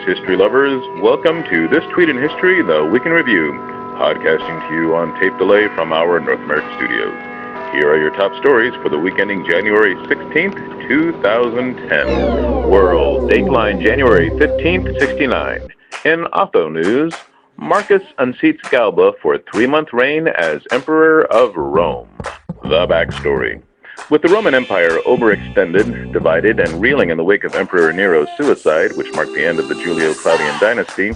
history lovers. Welcome to This Tweet in History, the Week in Review, podcasting to you on tape delay from our North American studios. Here are your top stories for the week ending January 16th, 2010. World Dateline January 15th, 69. In Otho news, Marcus unseats Galba for a 3-month reign as Emperor of Rome. The backstory. With the Roman Empire overextended, divided, and reeling in the wake of Emperor Nero's suicide, which marked the end of the Julio-Claudian dynasty,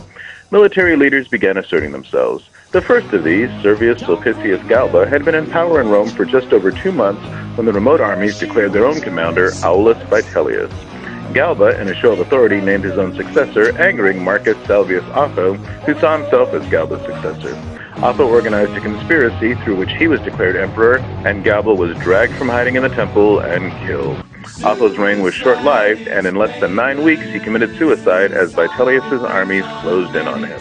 military leaders began asserting themselves. The first of these, Servius Sulpicius Galba, had been in power in Rome for just over 2 months when the remote armies declared their own commander, Aulus Vitellius. Galba, in a show of authority, named his own successor, angering Marcus Salvius Otho, who saw himself as Galba's successor. Otho organized a conspiracy through which he was declared emperor, and Galba was dragged from hiding in the temple and killed. Otho's reign was short-lived, and in less than 9 weeks he committed suicide as Vitellius's armies closed in on him.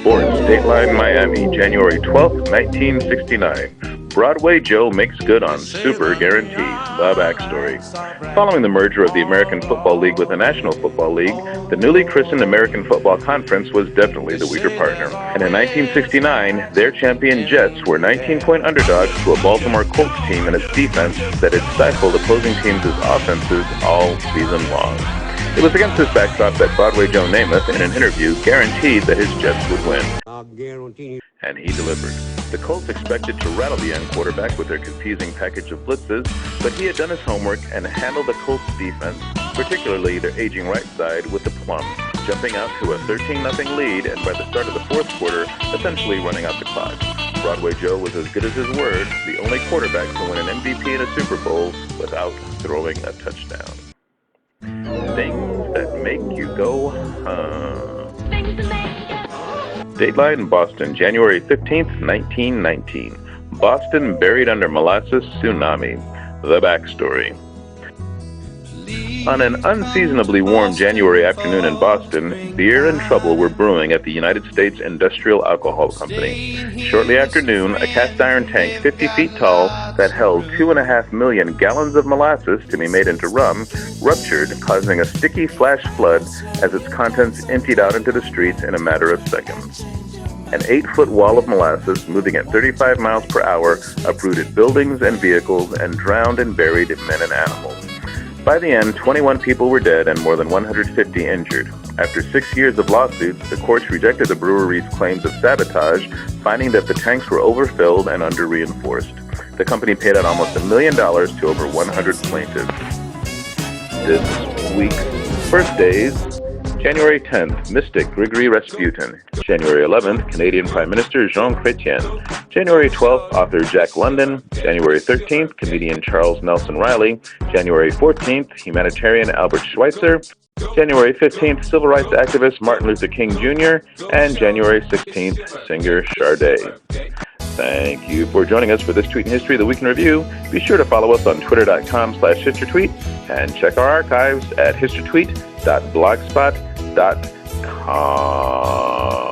Sports, Dateline Miami, January 12th, 1969. Broadway Joe makes good on Super Guarantee. The backstory. Following the merger of the American Football League with the National Football League, the newly christened American Football Conference was definitely the weaker partner. And in 1969, their champion Jets were 19-point underdogs to a Baltimore Colts team and its defense that had stifled opposing teams' offenses all season long. It was against this backdrop that Broadway Joe Namath, in an interview, guaranteed that his Jets would win. And he delivered. The Colts expected to rattle the young quarterback with their confusing package of blitzes, but he had done his homework and handled the Colts defense, particularly their aging right side, with the plum, jumping out to a 13-0 lead and by the start of the fourth quarter, essentially running out the clock. Broadway Joe was as good as his word, the only quarterback to win an MVP in a Super Bowl without throwing a touchdown. Things that make you go, Dateline Boston, January 15th, 1919. Boston buried under molasses tsunami. The backstory. On an unseasonably warm January afternoon in Boston, beer and trouble were brewing at the United States Industrial Alcohol Company. Shortly after noon, a cast-iron tank 50 feet tall that held 2.5 million gallons of molasses to be made into rum ruptured, causing a sticky flash flood as its contents emptied out into the streets in a matter of seconds. An 8-foot wall of molasses, moving at 35 miles per hour, uprooted buildings and vehicles and drowned and buried men and animals. By the end, 21 people were dead and more than 150 injured. After 6 years of lawsuits, the courts rejected the brewery's claims of sabotage, finding that the tanks were overfilled and under-reinforced. The company paid out almost $1 million to over 100 plaintiffs. This week's birthdays: January 10th, mystic Grigory Rasputin. January 11th, Canadian Prime Minister Jean Chretien. January 12th, author Jack London. January 13th, comedian Charles Nelson Reilly. January 14th, humanitarian Albert Schweitzer. January 15th, civil rights activist Martin Luther King Jr. And January 16th, singer Sade. Thank you for joining us for This Tweet in History, the Week in Review. Be sure to follow us on twitter.com/HistorTweet and check our archives at HistorTweet.blogspot.com.